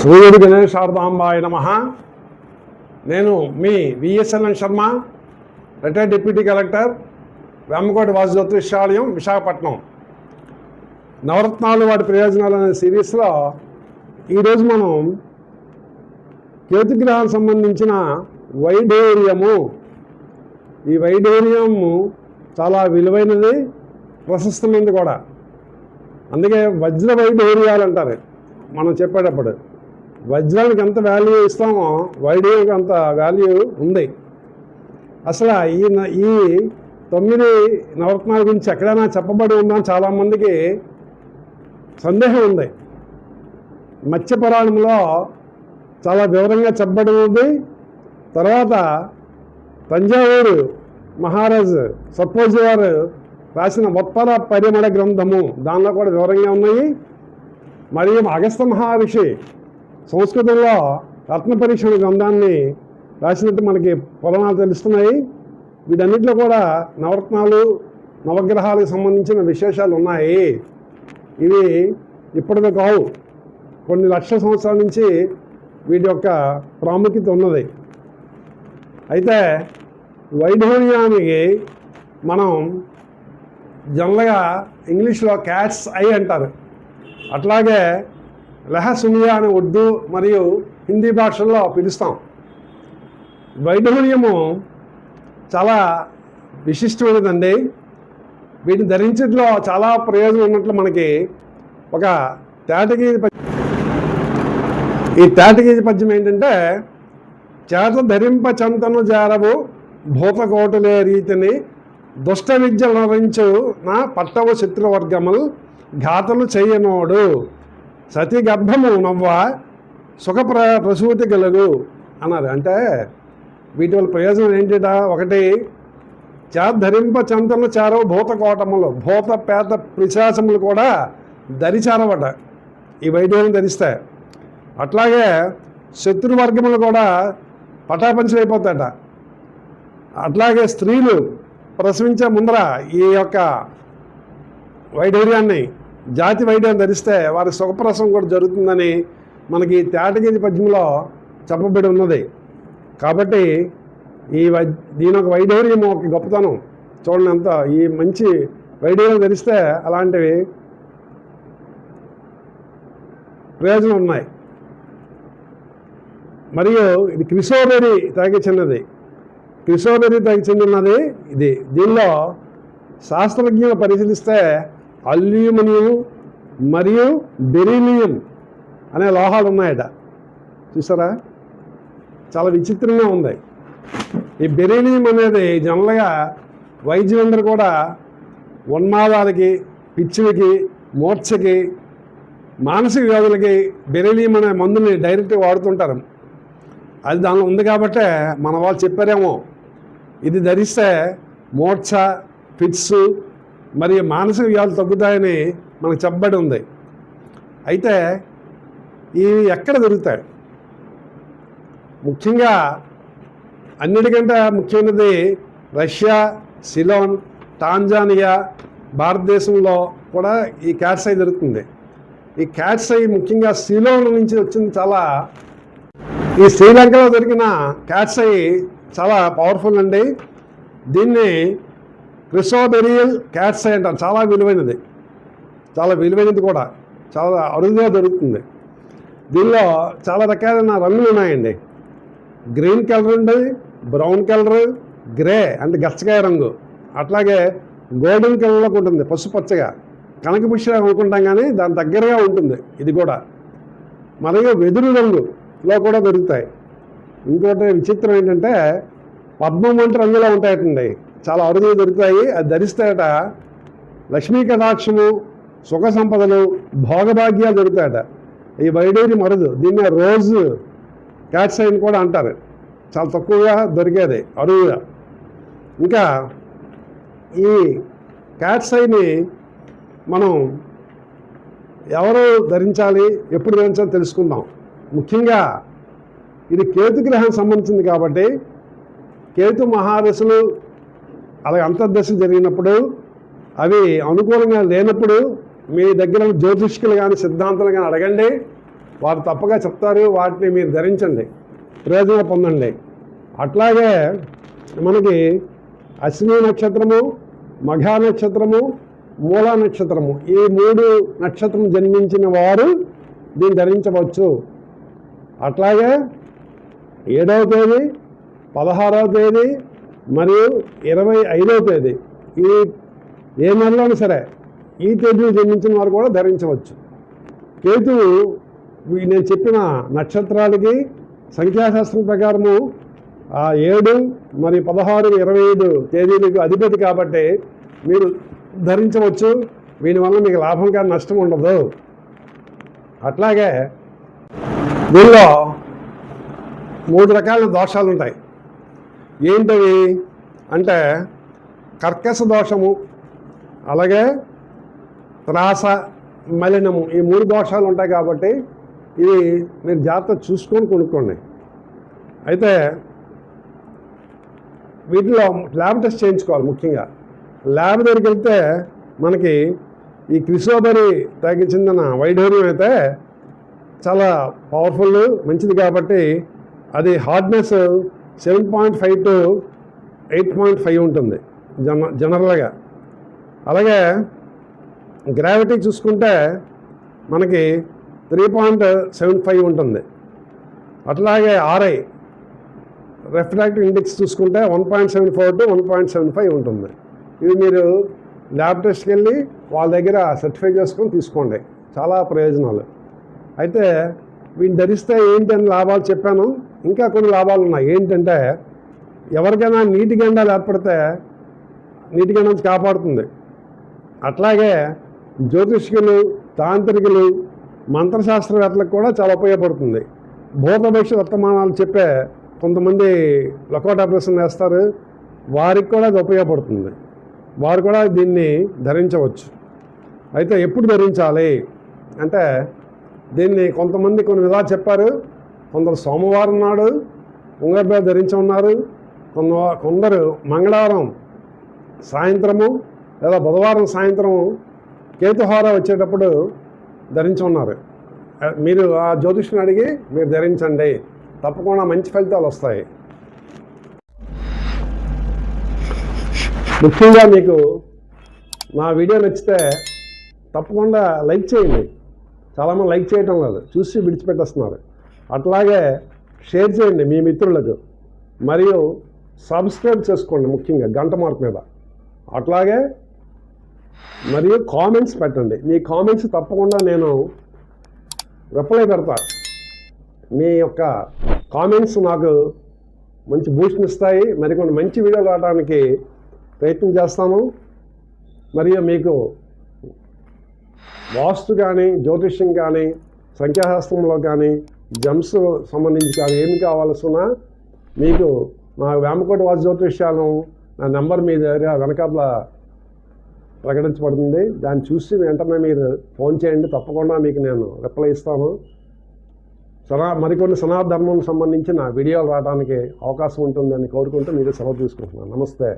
శ్రీగుడి గణేశార్దాంబాయ నమః. నేను మీ VSLN Sharma, retired deputy collector, Vemakota Vasu Jyotishyalayam, Visakhapatnam. నవరత్నాలు వాటి ప్రయోజనాలు అనే సిరీస్లో ఈరోజు మనం కేతుగ్రహానికి సంబంధించిన వైఢూర్యము, ఈ వైఢూర్యము చాలా విలువైనది, ప్రశస్తమైనది కూడా. అందుకే వజ్ర వైఢూర్యాలు అంటారు. మనం చెప్పేటప్పుడు వజ్రానికి ఎంత వాల్యూ ఇస్తామో వైఢూర్యానికి అంత వాల్యూ ఉంది. అసలు ఈ 9 నవరత్నాల గురించి ఎక్కడైనా చెప్పబడి ఉందని చాలామందికి సందేహం ఉంది. మత్స్య పురాణంలో చాలా వివరంగా చెప్పబడి ఉంది. తర్వాత తంజావూరు మహారాజు సత్పోజీ వారు రాసిన ఉత్పల పరిమళ గ్రంథము, దానిలో కూడా వివరంగా ఉన్నాయి. మరియు అగస్త్య మహర్షి సంస్కృతంలో రత్నపరీక్షణ గ్రంథాన్ని రాసినట్టు మనకి పురాణాలు తెలుస్తున్నాయి. వీటన్నిటిలో కూడా నవరత్నాలు, నవగ్రహాలకు సంబంధించిన విశేషాలు ఉన్నాయి. ఇవి ఇప్పటితో కావు, కొన్ని లక్షల సంవత్సరాల నుంచి వీటి యొక్క ప్రాముఖ్యత ఉన్నది. అయితే వైఢూర్యానికి మనం జనరల్గా ఇంగ్లీష్లో క్యాట్స్ ఐ అంటారు. అట్లాగే లహసునియా అని ఉర్దూ మరియు హిందీ భాషల్లో పిలుస్తాం. వైఢూర్యము చాలా విశిష్టమైనదండి. వీటిని ధరించడంలో చాలా ప్రయోజనం ఉన్నట్లు మనకి ఒక తేటగీతి ఈ తేటగీతి పద్యం ఏంటంటే, చేత ధరింప చంతను జారవు భూతకోటులే రీతిని దుష్ట విద్యలు నరించు నా పట్టవు శత్రువర్గములు ఘాతలు చెయ్యనోడు సతి గర్భము నవ్వ సుఖ ప్రసూతి కలుగు అన్నారు. అంటే వీటి వల్ల ప్రయోజనం ఏంటిట? ఒకటి, ధరింప చంతలు చారవు భూతకోటములు, భూత పేత పిశాచములు కూడా ధరిచారవట ఈ వైఢూర్యం ధరిస్తే. అట్లాగే శత్రువర్గములు కూడా పటాపంచలు అయిపోతాయట. అట్లాగే స్త్రీలు ప్రసవించే ముందర ఈ యొక్క వైఢూర్యాన్ని, జాతి వైఢూర్యం ధరిస్తే వారి సుఖప్రసవం కూడా జరుగుతుందని మనకి తేటగీతి పద్యంలో చెప్పబడి ఉన్నది. కాబట్టి దీని ఒక వైఢూర్యం, ఒక గొప్పతనం చూడండి ఎంత. ఈ మంచి వైఢూర్యం ధరిస్తే అలాంటివి ప్రయోజనం ఉన్నాయి. మరియు ఇది క్రిసోబెరీ తెగకి చెందినది. క్రిసోబెరీ తెగకి చెందినది ఇది. దీనిలో శాస్త్రజ్ఞులు పరిశీలిస్తే అల్యూమినియం మరియు బెరీలియం అనే లోహాలు ఉన్నాయట. చూసారా, చాలా విచిత్రంగా ఉంది. ఈ బెరీలియం అనేది జనరల్గా వైద్యులందరూ కూడా ఉన్మాదాలకి, పిచ్చిలకి, మూర్ఛకి, మానసిక వ్యాధులకి బెరీలియం అనే మందుని డైరెక్ట్గా వాడుతుంటారు. అది దానిలో ఉంది కాబట్టే మన వాళ్ళు చెప్పారేమో, ఇది ధరిస్తే మూర్ఛ, ఫిట్స్ మరియు మానసిక వ్యాధులు తగ్గుతాయని మనకు చెప్పబడి ఉంది. అయితే ఇవి ఎక్కడ దొరుకుతాయి? ముఖ్యంగా అన్నిటికంటే ముఖ్యమైనది రష్యా, సిలోన్, టాంజానియా, భారతదేశంలో కూడా ఈ క్యాట్స్ ఐ దొరుకుతుంది. ఈ క్యాట్స్ ఐ ముఖ్యంగా సిలోన్ నుంచి వచ్చింది. చాలా ఈ శ్రీలంకలో దొరికిన క్యాట్స్ ఐ చాలా పవర్ఫుల్ అండి. దీన్ని క్రిసోబెరియల్ క్యాట్స్ ఐ అంటారు. చాలా విలువైనది, చాలా విలువైనది కూడా, చాలా అరుదుగా దొరుకుతుంది. దీనిలో చాలా రకాలైన రంగులు ఉన్నాయండి. గ్రీన్ కలర్ ఉంది, బ్రౌన్ కలర్, గ్రే అంటే గచ్చకాయ రంగు, అట్లాగే గోల్డెన్ కలర్లో ఉంటుంది, పసుపచ్చగా కనకపుష్ప అనుకుంటాం కానీ దాని దగ్గరగా ఉంటుంది ఇది కూడా. మరియు వెదురు రంగులో కూడా దొరుకుతాయి. ఇంకోటి విచిత్రం ఏంటంటే పద్మం వంటి రంగులో ఉంటాయటండి, చాలా అరుదుగా దొరుకుతాయి. అది ధరిస్తాయట లక్ష్మీ కటాక్షము, సుఖ సంపదలు, భోగభాగ్యాలు దొరుకుతాయట. ఈ వైఢూర్యం అరుదు. దీన్నే రోజు క్యాట్స్ ఐని కూడా అంటారు. చాలా తక్కువగా దొరికేది, అరుదుగా. ఇంకా ఈ క్యాట్స్ ఐని మనం ఎవరు ధరించాలి, ఎప్పుడు ధరించాలి తెలుసుకుందాం. ముఖ్యంగా ఇది కేతుగ్రహానికి సంబంధించింది కాబట్టి కేతు మహాదశలు అలాగే అంతర్దశలు జరిగినప్పుడు, అవి అనుకూలంగా లేనప్పుడు మీ దగ్గర జ్యోతిష్కులు కానీ సిద్ధాంతాలు కానీ అడగండి. వారు తప్పగా చెప్తారు, వాటిని మీరు ధరించండి, ప్రయోజనం పొందండి. అట్లాగే మనకి అశ్విని నక్షత్రము, మఘా నక్షత్రము, మూలా నక్షత్రము, ఈ 3 నక్షత్రం జన్మించిన వారు దీన్ని ధరించవచ్చు. అట్లాగే 7వ తేదీ, 16వ తేదీ మరియు 25వ తేదీ, ఈ ఏ నెలలోనూ సరే ఈ తేదీలు జన్మించిన వారు కూడా ధరించవచ్చు. కేతువు నేను చెప్పిన నక్షత్రాలకి సంఖ్యాశాస్త్రం ప్రకారము 7 మరియు 16, 25 తేదీలకు అధిపతి కాబట్టి మీరు ధరించవచ్చు. దీనివల్ల మీకు లాభం కానీ నష్టం ఉండదు. అట్లాగే దీనిలో 3 రకాల దోషాలు ఉంటాయి. ఏంటవి అంటే కర్కశ దోషము, అలాగే త్రాస, మలినము, ఈ 3 దోషాలు ఉంటాయి. కాబట్టి ఇవి మీరు జాగ్రత్త చూసుకొని కొనుక్కోండి. అయితే వీటిలో ల్యాబ్ టెస్ట్ చేయించుకోవాలి. ముఖ్యంగా ల్యాబ్ దగ్గరికి వెళ్తే మనకి ఈ క్రిసోబరి తెగకి చెందిన వైఢూర్యం అయితే చాలా పవర్ఫుల్, మంచిది. కాబట్టి అది హార్డ్నెస్ 7.5 to 8.5 ఉంటుంది జనరల్గా. అలాగే గ్రావిటీ చూసుకుంటే మనకి 3.75 ఉంటుంది. అట్లాగే ఆర్ఐ రిఫ్రాక్టివ్ ఇండెక్స్ చూసుకుంటే 1.74 to 1.75 ఉంటుంది. ఇవి మీరు ల్యాబ్ టెస్ట్కి వెళ్ళి వాళ్ళ దగ్గర సర్టిఫై చేసుకొని తీసుకోండి, చాలా ప్రయోజనాలు. అయితే వీటిని ధరిస్తే ఏంటని లాభాలు చెప్పాను, ఇంకా కొన్ని లాభాలు ఉన్నాయి. ఏంటంటే ఎవరికైనా నీటి గండాలు ఏర్పడితే నీటి గండ నుంచి కాపాడుతుంది. అట్లాగే జ్యోతిష్కులు, తాంత్రికులు, మంత్రశాస్త్రవేత్తలకు కూడా చాలా ఉపయోగపడుతుంది. భూత భవిష్యత్ వర్తమానాలు చెప్పే కొంతమంది లొకౌట్ ఆపరేషన్ వేస్తారు, వారికి కూడా అది ఉపయోగపడుతుంది. వారు కూడా దీన్ని ధరించవచ్చు. అయితే ఎప్పుడు ధరించాలి అంటే దీన్ని కొంతమంది కొన్ని విధాలు చెప్పారు. కొందరు సోమవారం నాడు ఉంగరపేట ధరించమన్నారు, కొందరు మంగళవారం సాయంత్రము లేదా బుధవారం సాయంత్రము కేతుహార వచ్చేటప్పుడు ధరించమన్నారు. మీరు ఆ జ్యోతిష్ని అడిగి మీరు ధరించండి, తప్పకుండా మంచి ఫలితాలు వస్తాయి. ముఖ్యంగా మీకు నా వీడియో నచ్చితే తప్పకుండా లైక్ చేయండి. చాలామంది లైక్ చేయటం లేదు, చూసి విడిచిపెట్టేస్తున్నారు. అట్లాగే షేర్ చేయండి మీ మిత్రులకు, మరియు సబ్స్క్రైబ్ చేసుకోండి, ముఖ్యంగా గంట మార్క్ మీద. అట్లాగే మరియు కామెంట్స్ పెట్టండి. మీ కామెంట్స్ తప్పకుండా నేను రిప్లై పెడతా. మీ యొక్క కామెంట్స్ నాకు మంచి బూస్ట్ని ఇస్తాయి. మరికొన్ని మంచి వీడియోలు రావడానికి ప్రయత్నం చేస్తాను. మరియు మీకు వాస్తు కానీ, జ్యోతిష్యం కానీ, సంఖ్యాశాస్త్రంలో కానీ, జమ్స్ సంబంధించి కానీ ఏమి కావాల్సిన మీకు నా వేమకోట వాస్తు జ్యోతిష్యాలను నా నెంబర్ మీ దగ్గర వెనకాల ప్రకటించబడుతుంది. దాన్ని చూసి వెంటనే మీరు ఫోన్ చేయండి, తప్పకుండా మీకు నేను రిప్లై ఇస్తాను. మరికొన్ని సనాతన ధర్మం సంబంధించిన వీడియోలు రావడానికి అవకాశం ఉంటుందని కోరుకుంటూ మీరు సెలవు తీసుకుంటున్నాను. నమస్తే.